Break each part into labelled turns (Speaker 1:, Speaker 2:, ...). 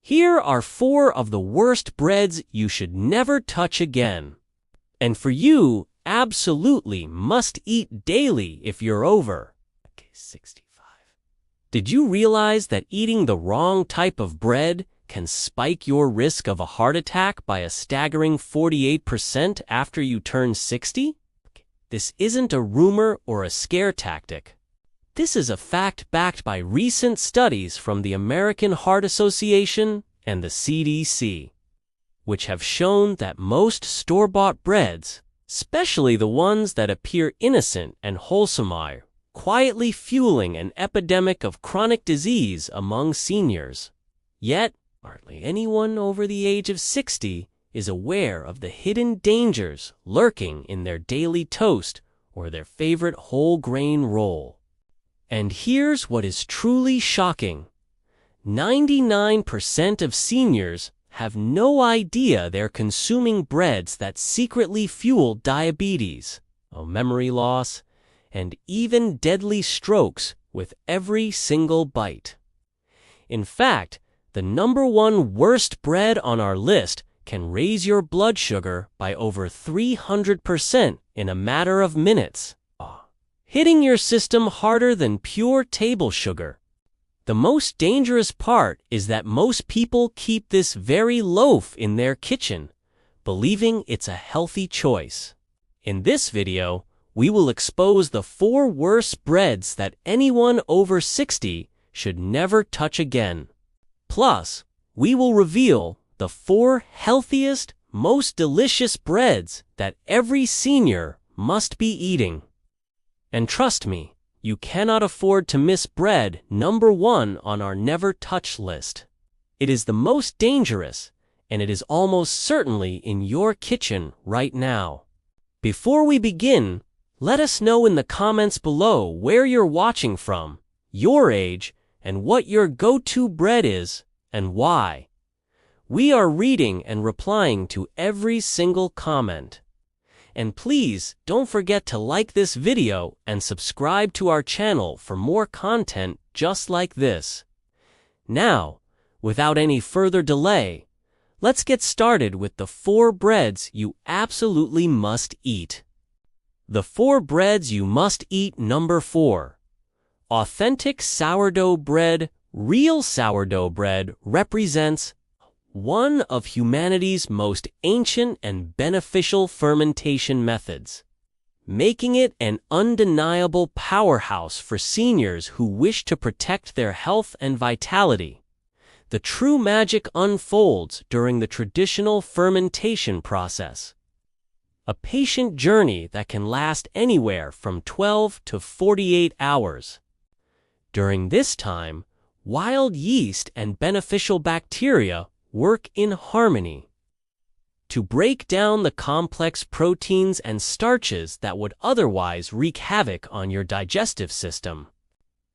Speaker 1: Here are 4 of the worst breads you should never touch again. And for you, absolutely must eat daily if you're over 65. Did you realize that eating the wrong type of bread can spike your risk of a heart attack by a staggering 48% after you turn 60? This isn't a rumor or a scare tactic. This is a fact backed by recent studies from the American Heart Association and the CDC, which have shown that most store-bought breads, especially the ones that appear innocent and wholesome, are quietly fueling an epidemic of chronic disease among seniors. Yet, hardly anyone over the age of 60 is aware of the hidden dangers lurking in their daily toast or their favorite whole grain roll. And here's what is truly shocking. 99% of seniors have no idea they're consuming breads that secretly fuel diabetes, memory loss, and even deadly strokes with every single bite. In fact, the #1 worst bread on our list can raise your blood sugar by over 300% in a matter of minutes, hitting your system harder than pure table sugar. The most dangerous part is that most people keep this very loaf in their kitchen, believing it's a healthy choice. In this video, we will expose the 4 worst breads that anyone over 60 should never touch again. Plus, we will reveal the 4 healthiest, most delicious breads that every senior must be eating. And trust me, you cannot afford to miss bread #1 on our never touch list. It is the most dangerous, and it is almost certainly in your kitchen right now. Before we begin, let us know in the comments below where you're watching from, your age, and what your go-to bread is, and why. We are reading and replying to every single comment. And please don't forget to like this video and subscribe to our channel for more content just like this. Now, without any further delay, let's get started with the 4 breads you absolutely must eat. The 4 breads you must eat. Number 4. Authentic sourdough bread. Real sourdough bread represents one of humanity's most ancient and beneficial fermentation methods, making it an undeniable powerhouse for seniors who wish to protect their health and vitality. The true magic unfolds during the traditional fermentation process, a patient journey that can last anywhere from 12 to 48 hours. During this time, wild yeast and beneficial bacteria work in harmony to break down the complex proteins and starches that would otherwise wreak havoc on your digestive system.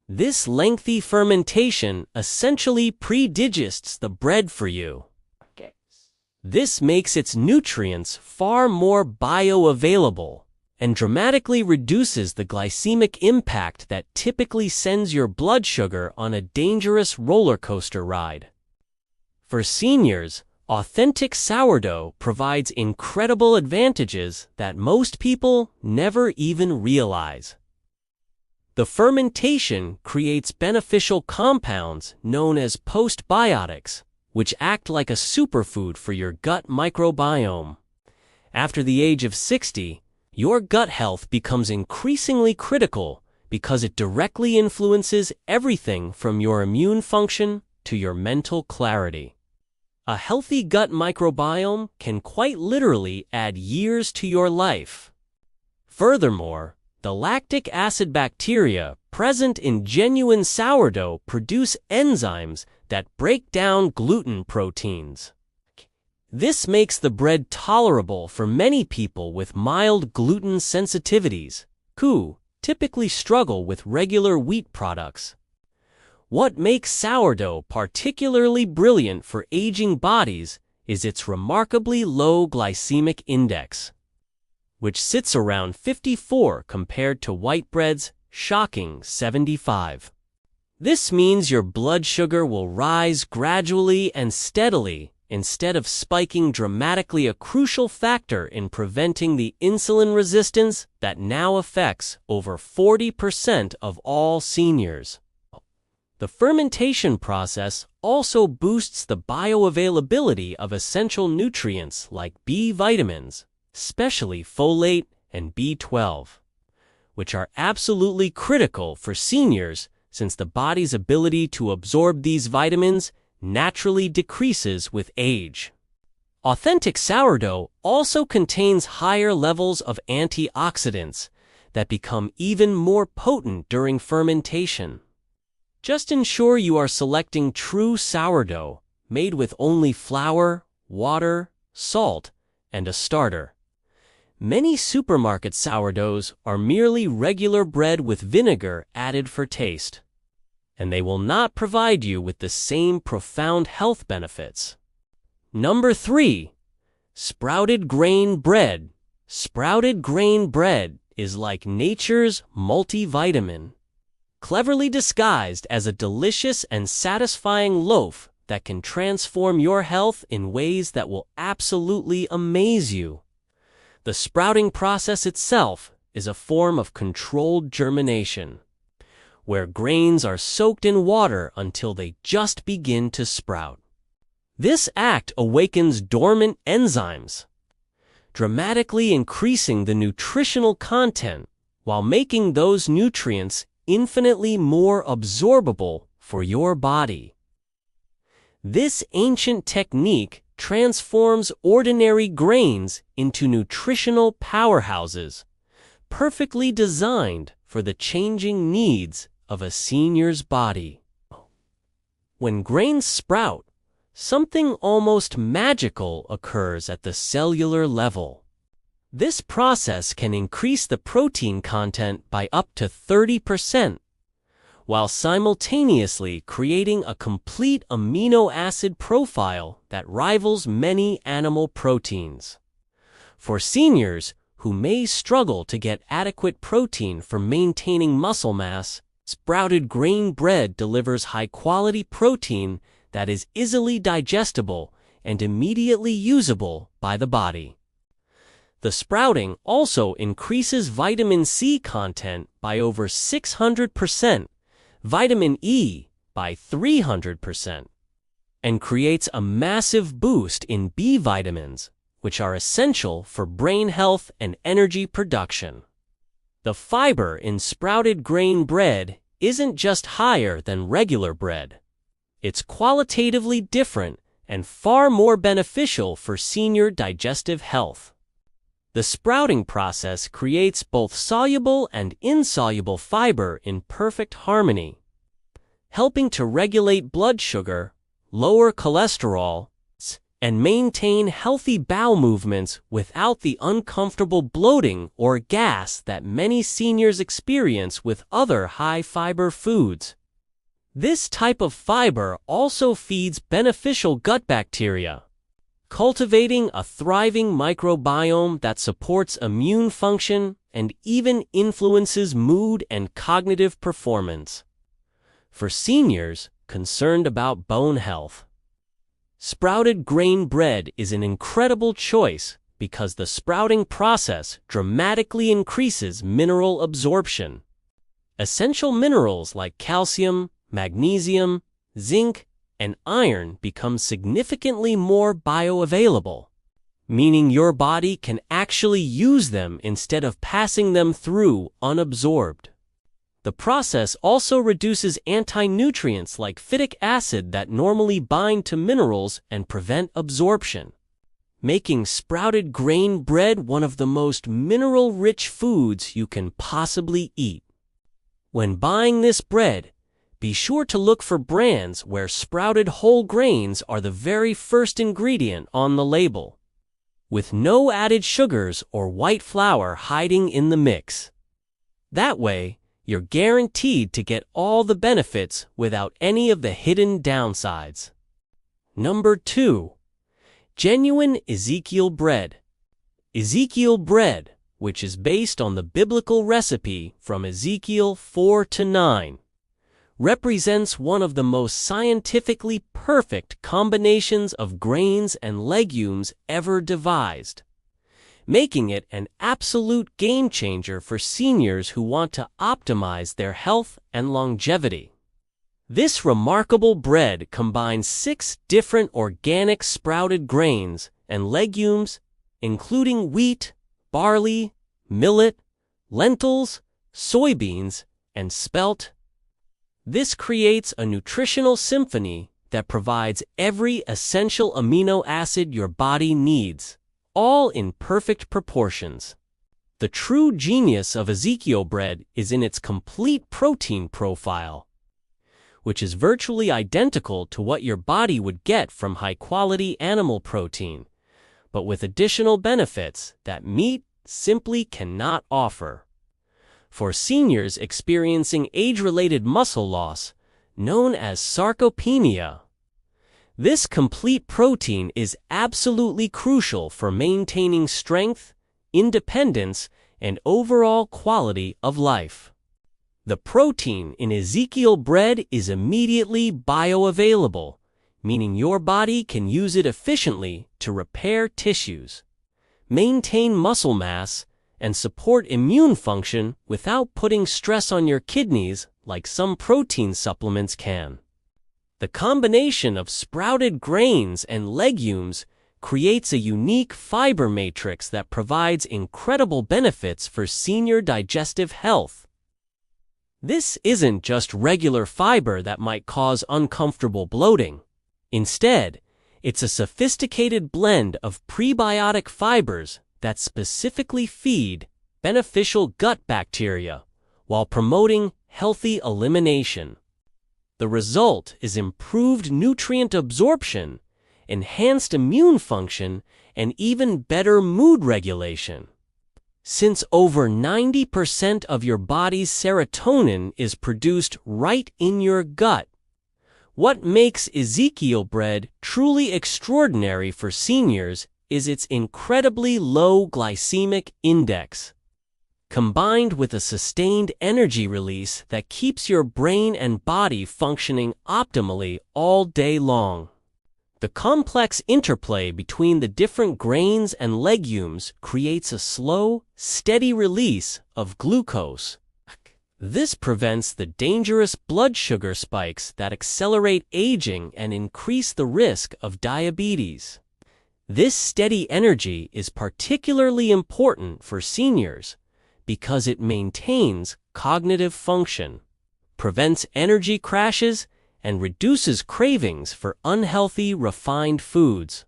Speaker 1: This lengthy fermentation essentially predigests the bread for you. This makes its nutrients far more bioavailable and dramatically reduces the glycemic impact that typically sends your blood sugar on a dangerous roller coaster ride. For seniors, authentic sourdough provides incredible advantages that most people never even realize. The fermentation creates beneficial compounds known as postbiotics, which act like a superfood for your gut microbiome. After the age of 60, your gut health becomes increasingly critical because it directly influences everything from your immune function to your mental clarity. A healthy gut microbiome can quite literally add years to your life. Furthermore, the lactic acid bacteria present in genuine sourdough produce enzymes that break down gluten proteins. This makes the bread tolerable for many people with mild gluten sensitivities, who typically struggle with regular wheat products. What makes sourdough particularly brilliant for aging bodies is its remarkably low glycemic index, which sits around 54 compared to white bread's shocking 75. This means your blood sugar will rise gradually and steadily instead of spiking dramatically, a crucial factor in preventing the insulin resistance that now affects over 40% of all seniors. The fermentation process also boosts the bioavailability of essential nutrients like B vitamins, especially folate and B12, which are absolutely critical for seniors since the body's ability to absorb these vitamins naturally decreases with age. Authentic sourdough also contains higher levels of antioxidants that become even more potent during fermentation. Just ensure you are selecting true sourdough made with only flour, water, salt, and a starter. Many supermarket sourdoughs are merely regular bread with vinegar added for taste, and they will not provide you with the same profound health benefits. Number 3. Sprouted grain bread. Sprouted grain bread is like nature's multivitamin, cleverly disguised as a delicious and satisfying loaf that can transform your health in ways that will absolutely amaze you. The sprouting process itself is a form of controlled germination, where grains are soaked in water until they just begin to sprout. This act awakens dormant enzymes, dramatically increasing the nutritional content while making those nutrients infinitely more absorbable for your body. This ancient technique transforms ordinary grains into nutritional powerhouses, perfectly designed for the changing needs of a senior's body. When grains sprout, something almost magical occurs at the cellular level. This process can increase the protein content by up to 30%, while simultaneously creating a complete amino acid profile that rivals many animal proteins. For seniors who may struggle to get adequate protein for maintaining muscle mass, sprouted grain bread delivers high-quality protein that is easily digestible and immediately usable by the body. The sprouting also increases vitamin C content by over 600%, vitamin E by 300%, and creates a massive boost in B vitamins, which are essential for brain health and energy production. The fiber in sprouted grain bread isn't just higher than regular bread. It's qualitatively different and far more beneficial for senior digestive health. The sprouting process creates both soluble and insoluble fiber in perfect harmony, helping to regulate blood sugar, lower cholesterol, and maintain healthy bowel movements without the uncomfortable bloating or gas that many seniors experience with other high-fiber foods. This type of fiber also feeds beneficial gut bacteria, cultivating a thriving microbiome that supports immune function and even influences mood and cognitive performance. For seniors concerned about bone health, sprouted grain bread is an incredible choice because the sprouting process dramatically increases mineral absorption. Essential minerals like calcium, magnesium, zinc, and iron become significantly more bioavailable, meaning your body can actually use them instead of passing them through unabsorbed. The process also reduces anti-nutrients like phytic acid that normally bind to minerals and prevent absorption, making sprouted grain bread one of the most mineral-rich foods you can possibly eat. When buying this bread, be sure to look for brands where sprouted whole grains are the very first ingredient on the label, with no added sugars or white flour hiding in the mix. That way, you're guaranteed to get all the benefits without any of the hidden downsides. Number 2. Genuine Ezekiel bread. Ezekiel bread, which is based on the biblical recipe from Ezekiel 4-9, represents one of the most scientifically perfect combinations of grains and legumes ever devised, making it an absolute game changer for seniors who want to optimize their health and longevity. This remarkable bread combines 6 different organic sprouted grains and legumes, including wheat, barley, millet, lentils, soybeans, and spelt. This creates a nutritional symphony that provides every essential amino acid your body needs, all in perfect proportions. The true genius of Ezekiel bread is in its complete protein profile, which is virtually identical to what your body would get from high-quality animal protein, but with additional benefits that meat simply cannot offer. For seniors experiencing age-related muscle loss, known as sarcopenia, this complete protein is absolutely crucial for maintaining strength, independence, and overall quality of life. The protein in Ezekiel bread is immediately bioavailable, meaning your body can use it efficiently to repair tissues, maintain muscle mass, and support immune function without putting stress on your kidneys like some protein supplements can. The combination of sprouted grains and legumes creates a unique fiber matrix that provides incredible benefits for senior digestive health. This isn't just regular fiber that might cause uncomfortable bloating. Instead, it's a sophisticated blend of prebiotic fibers that specifically feed beneficial gut bacteria while promoting healthy elimination. The result is improved nutrient absorption, enhanced immune function, and even better mood regulation. Since over 90% of your body's serotonin is produced right in your gut, what makes Ezekiel bread truly extraordinary for seniors is its incredibly low glycemic index, combined with a sustained energy release that keeps your brain and body functioning optimally all day long. The complex interplay between the different grains and legumes creates a slow, steady release of glucose. This prevents the dangerous blood sugar spikes that accelerate aging and increase the risk of diabetes. This steady energy is particularly important for seniors because it maintains cognitive function, prevents energy crashes, and reduces cravings for unhealthy, refined foods.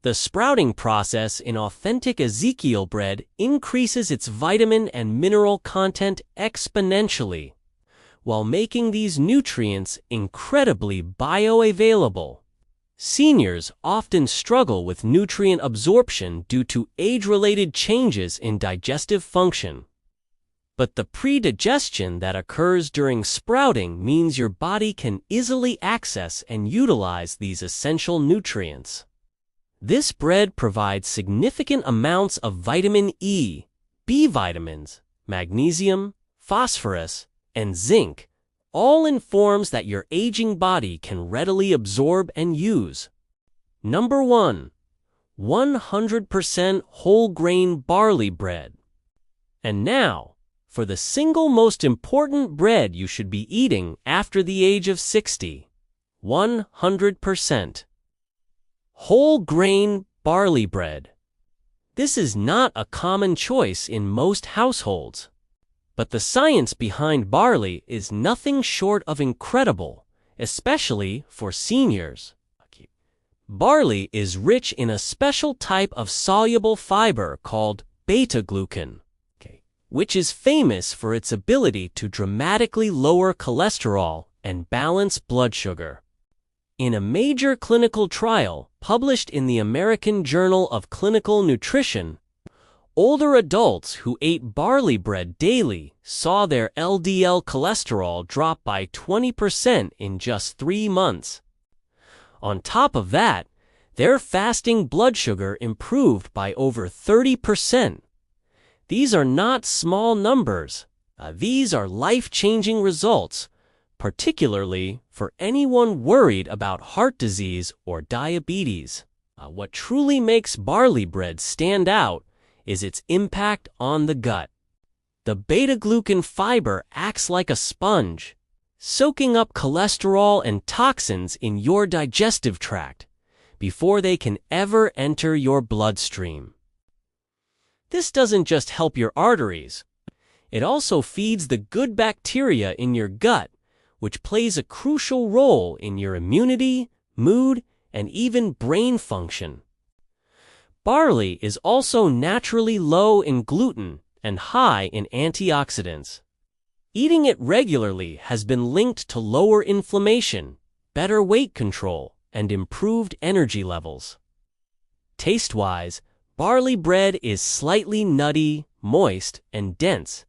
Speaker 1: The sprouting process in authentic Ezekiel bread increases its vitamin and mineral content exponentially, while making these nutrients incredibly bioavailable. Seniors often struggle with nutrient absorption due to age-related changes in digestive function. But the predigestion that occurs during sprouting means your body can easily access and utilize these essential nutrients. This bread provides significant amounts of vitamin E, B vitamins, magnesium, phosphorus, and zinc, all in forms that your aging body can readily absorb and use. Number 1. 100% whole grain barley bread. And now, for the single most important bread you should be eating after the age of 60. 100% whole grain barley bread. This is not a common choice in most households, but the science behind barley is nothing short of incredible, especially for seniors. Barley is rich in a special type of soluble fiber called beta-glucan, which is famous for its ability to dramatically lower cholesterol and balance blood sugar. In a major clinical trial published in the American Journal of Clinical Nutrition, older adults who ate barley bread daily saw their LDL cholesterol drop by 20% in just 3 months. On top of that, their fasting blood sugar improved by over 30%. These are not small numbers. These are life-changing results, particularly for anyone worried about heart disease or diabetes. What truly makes barley bread stand out is its impact on the gut. The beta-glucan fiber acts like a sponge, soaking up cholesterol and toxins in your digestive tract before they can ever enter your bloodstream. This doesn't just help your arteries. It also feeds the good bacteria in your gut, which plays a crucial role in your immunity, mood, and even brain function. Barley is also naturally low in gluten and high in antioxidants. Eating it regularly has been linked to lower inflammation, better weight control, and improved energy levels. Taste-wise, barley bread is slightly nutty, moist, and dense,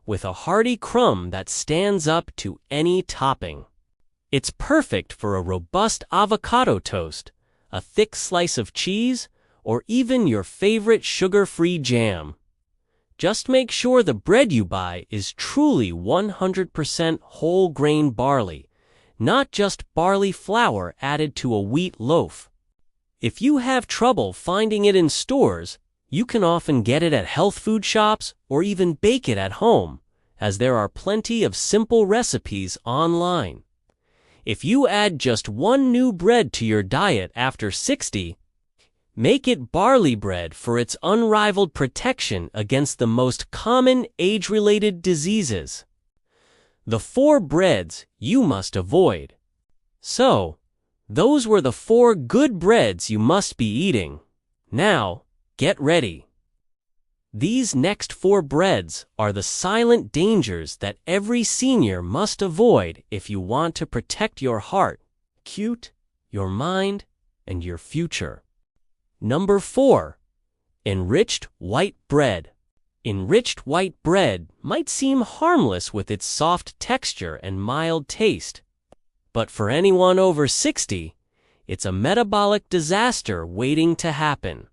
Speaker 1: with a hearty crumb that stands up to any topping. It's perfect for a robust avocado toast, a thick slice of cheese, or even your favorite sugar-free jam. Just make sure the bread you buy is truly 100% whole grain barley, not just barley flour added to a wheat loaf. If you have trouble finding it in stores, you can often get it at health food shops or even bake it at home, as there are plenty of simple recipes online. If you add just one new bread to your diet after 60, make it barley bread for its unrivaled protection against the most common age-related diseases. The 4 breads you must avoid. So, those were the 4 good breads you must be eating. Now, get ready. These next 4 breads are the silent dangers that every senior must avoid if you want to protect your heart, your mind, and your future. Number 4. Enriched white bread. Enriched white bread might seem harmless with its soft texture and mild taste, but for anyone over 60, it's a metabolic disaster waiting to happen.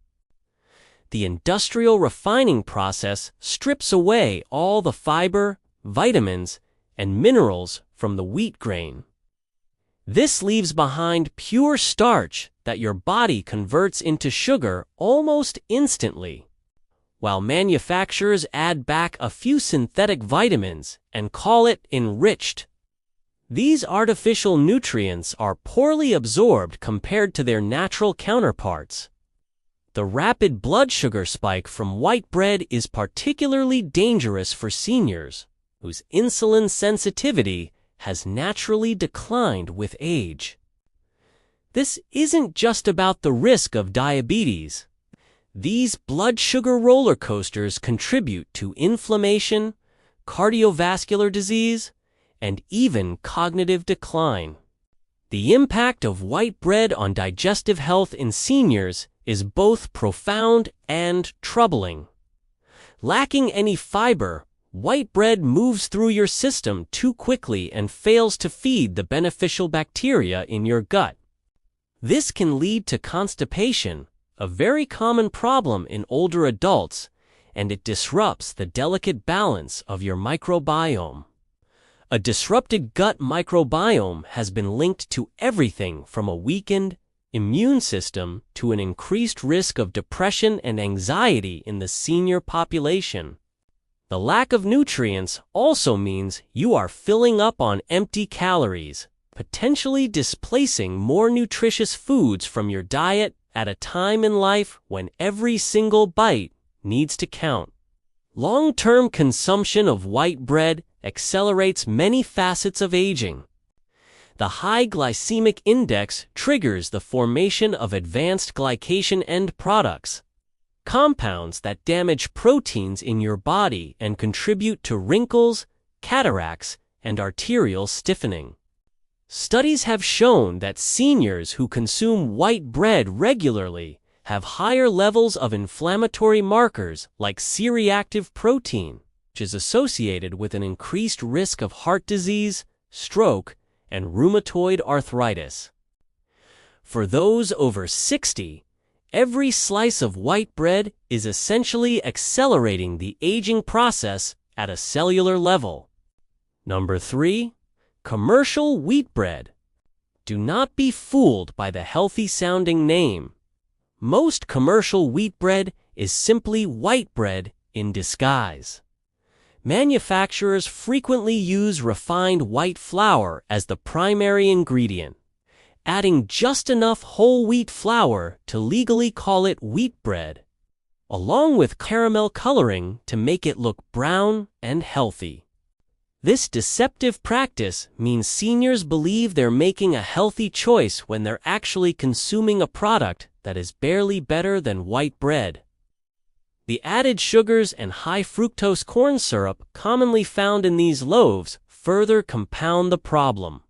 Speaker 1: The industrial refining process strips away all the fiber, vitamins, and minerals from the wheat grain. This leaves behind pure starch that your body converts into sugar almost instantly, while manufacturers add back a few synthetic vitamins and call it enriched. These artificial nutrients are poorly absorbed compared to their natural counterparts. The rapid blood sugar spike from white bread is particularly dangerous for seniors, whose insulin sensitivity has naturally declined with age. This isn't just about the risk of diabetes. These blood sugar roller coasters contribute to inflammation, cardiovascular disease, and even cognitive decline. The impact of white bread on digestive health in seniors is both profound and troubling. Lacking any fiber, white bread moves through your system too quickly and fails to feed the beneficial bacteria in your gut. This can lead to constipation, a very common problem in older adults, and it disrupts the delicate balance of your microbiome. A disrupted gut microbiome has been linked to everything from a weakened immune system to an increased risk of depression and anxiety in the senior population. The lack of nutrients also means you are filling up on empty calories, potentially displacing more nutritious foods from your diet at a time in life when every single bite needs to count. Long-term consumption of white bread accelerates many facets of aging. The high glycemic index triggers the formation of advanced glycation end products, compounds that damage proteins in your body and contribute to wrinkles, cataracts, and arterial stiffening. Studies have shown that seniors who consume white bread regularly have higher levels of inflammatory markers like C-reactive protein, which is associated with an increased risk of heart disease, stroke, and rheumatoid arthritis. For those over 60, every slice of white bread is essentially accelerating the aging process at a cellular level. Number 3. Commercial wheat bread. Do not be fooled by the healthy-sounding name. Most commercial wheat bread is simply white bread in disguise. Manufacturers frequently use refined white flour as the primary ingredient, adding just enough whole wheat flour to legally call it wheat bread, along with caramel coloring to make it look brown and healthy. This deceptive practice means seniors believe they're making a healthy choice when they're actually consuming a product that is barely better than white bread. The added sugars and high fructose corn syrup commonly found in these loaves further compound the problem,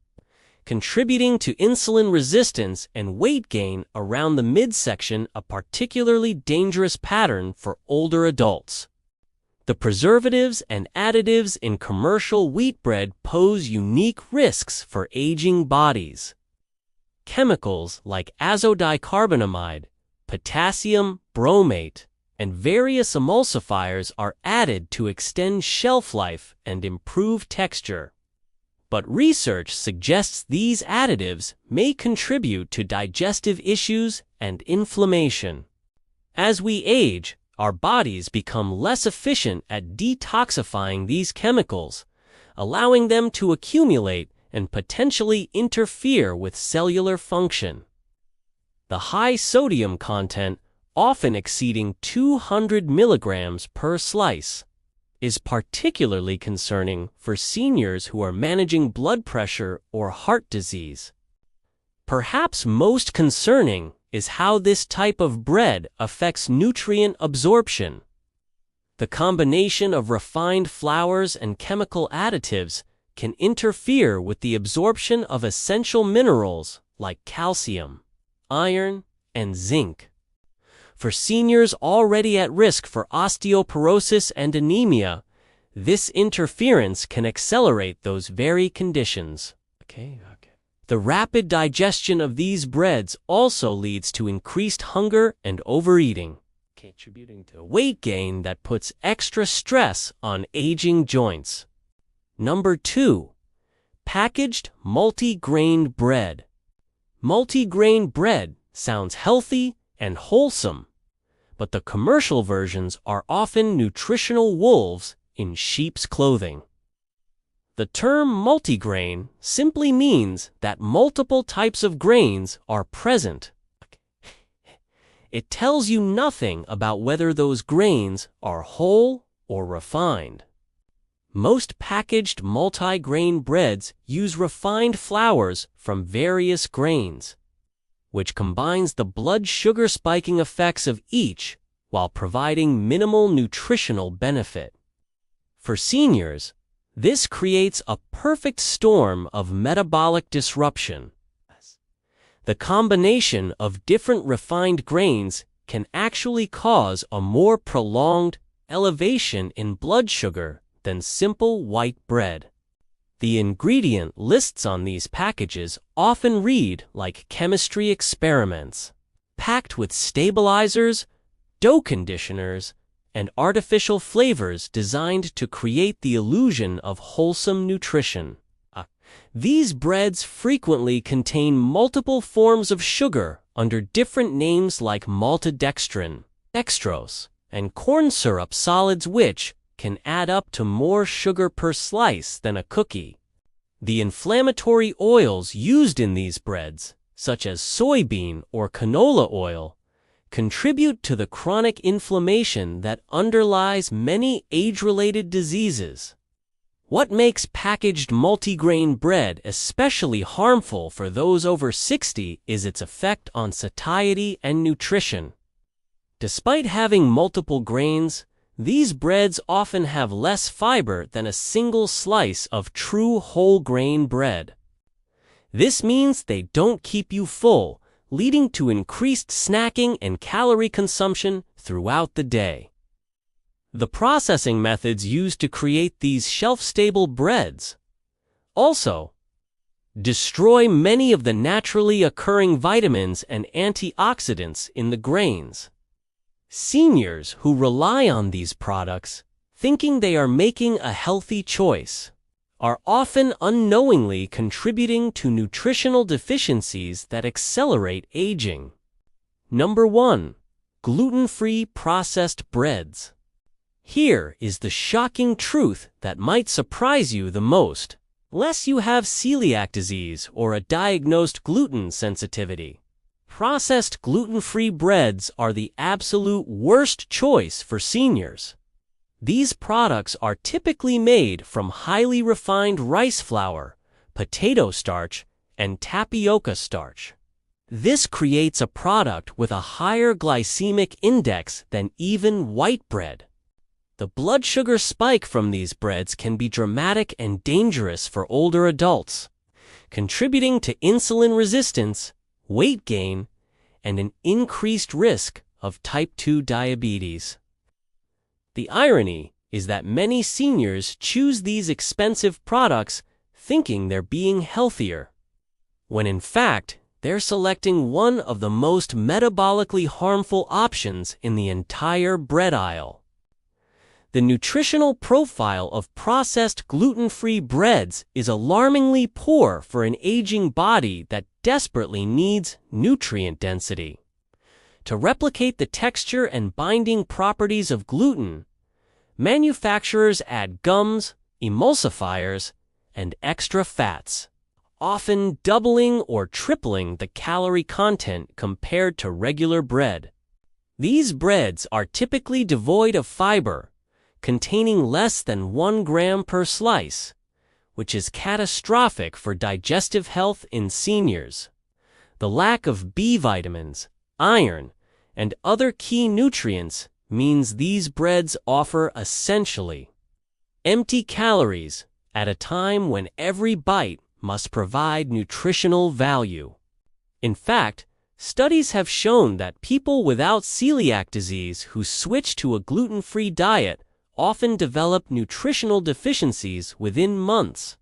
Speaker 1: contributing to insulin resistance and weight gain around the midsection, a particularly dangerous pattern for older adults. The preservatives and additives in commercial wheat bread pose unique risks for aging bodies. Chemicals like azodicarbonamide, potassium bromate, and various emulsifiers are added to extend shelf life and improve texture. But research suggests these additives may contribute to digestive issues and inflammation. As we age, our bodies become less efficient at detoxifying these chemicals, allowing them to accumulate and potentially interfere with cellular function. The high sodium content, often exceeding 200 milligrams per slice, is particularly concerning for seniors who are managing blood pressure or heart disease. Perhaps most concerning is how this type of bread affects nutrient absorption. The combination of refined flours and chemical additives can interfere with the absorption of essential minerals like calcium, iron, and zinc. For seniors already at risk for osteoporosis and anemia, this interference can accelerate those very conditions. The rapid digestion of these breads also leads to increased hunger and overeating, contributing to weight gain that puts extra stress on aging joints. Number 2. Packaged multigrain bread. Multigrain bread sounds healthy and wholesome, but the commercial versions are often nutritional wolves in sheep's clothing. The term multigrain simply means that multiple types of grains are present. It tells you nothing about whether those grains are whole or refined. Most packaged multigrain breads use refined flours from various grains, which combines the blood sugar spiking effects of each while providing minimal nutritional benefit. For seniors, this creates a perfect storm of metabolic disruption. The combination of different refined grains can actually cause a more prolonged elevation in blood sugar than simple white bread. The ingredient lists on these packages often read like chemistry experiments, packed with stabilizers, dough conditioners, and artificial flavors designed to create the illusion of wholesome nutrition. These breads frequently contain multiple forms of sugar under different names like maltodextrin, dextrose, and corn syrup solids, which can add up to more sugar per slice than a cookie. The inflammatory oils used in these breads, such as soybean or canola oil, contribute to the chronic inflammation that underlies many age-related diseases. What makes packaged multigrain bread especially harmful for those over 60 is its effect on satiety and nutrition. Despite having multiple grains, these breads often have less fiber than a single slice of true whole grain bread. This means they don't keep you full, leading to increased snacking and calorie consumption throughout the day. The processing methods used to create these shelf-stable breads also destroy many of the naturally occurring vitamins and antioxidants in the grains. Seniors who rely on these products, thinking they are making a healthy choice, are often unknowingly contributing to nutritional deficiencies that accelerate aging. Number 1. Gluten-free processed breads. Here is the shocking truth that might surprise you the most, unless you have celiac disease or a diagnosed gluten sensitivity. Processed gluten-free breads are the absolute worst choice for seniors. These products are typically made from highly refined rice flour, potato starch, and tapioca starch. This creates a product with a higher glycemic index than even white bread. The blood sugar spike from these breads can be dramatic and dangerous for older adults, contributing to insulin resistance, weight gain, and an increased risk of type 2 diabetes. The irony is that many seniors choose these expensive products thinking they're being healthier, when in fact they're selecting one of the most metabolically harmful options in the entire bread aisle. The nutritional profile of processed gluten-free breads is alarmingly poor for an aging body that desperately needs nutrient density. To replicate the texture and binding properties of gluten, manufacturers add gums, emulsifiers, and extra fats, often doubling or tripling the calorie content compared to regular bread. These breads are typically devoid of fiber, containing less than 1 gram per slice, which is catastrophic for digestive health in seniors. The lack of B vitamins, iron, and other key nutrients means these breads offer essentially empty calories at a time when every bite must provide nutritional value. In fact, studies have shown that people without celiac disease who switch to a gluten-free diet often develop nutritional deficiencies within months.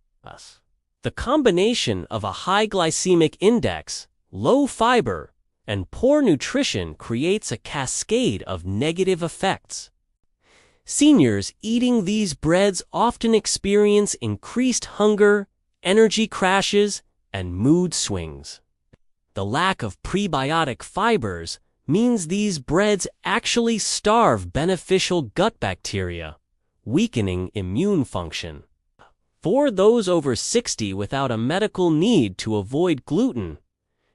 Speaker 1: The combination of a high glycemic index, low fiber, and poor nutrition creates a cascade of negative effects. Seniors eating these breads often experience increased hunger, energy crashes, and mood swings. The lack of prebiotic fibers means these breads actually starve beneficial gut bacteria, weakening immune function. For those over 60 without a medical need to avoid gluten,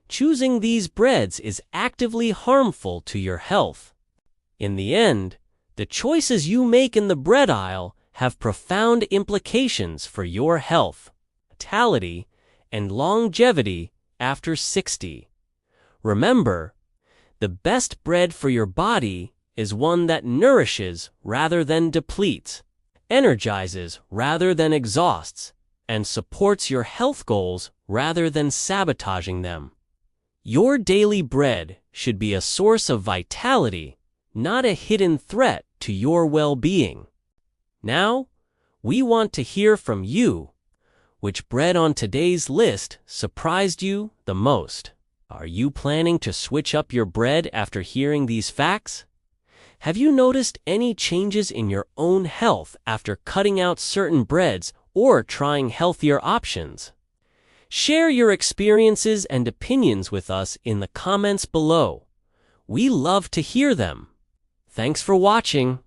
Speaker 1: choosing these breads is actively harmful to your health. In the end, the choices you make in the bread aisle have profound implications for your health, vitality, and longevity after 60. Remember, the best bread for your body is one that nourishes rather than depletes, energizes rather than exhausts, and supports your health goals rather than sabotaging them. Your daily bread should be a source of vitality, not a hidden threat to your well-being. Now, we want to hear from you. Which bread on today's list surprised you the most? Are you planning to switch up your bread after hearing these facts? Have you noticed any changes in your own health after cutting out certain breads or trying healthier options? Share your experiences and opinions with us in the comments below. We love to hear them. Thanks for watching.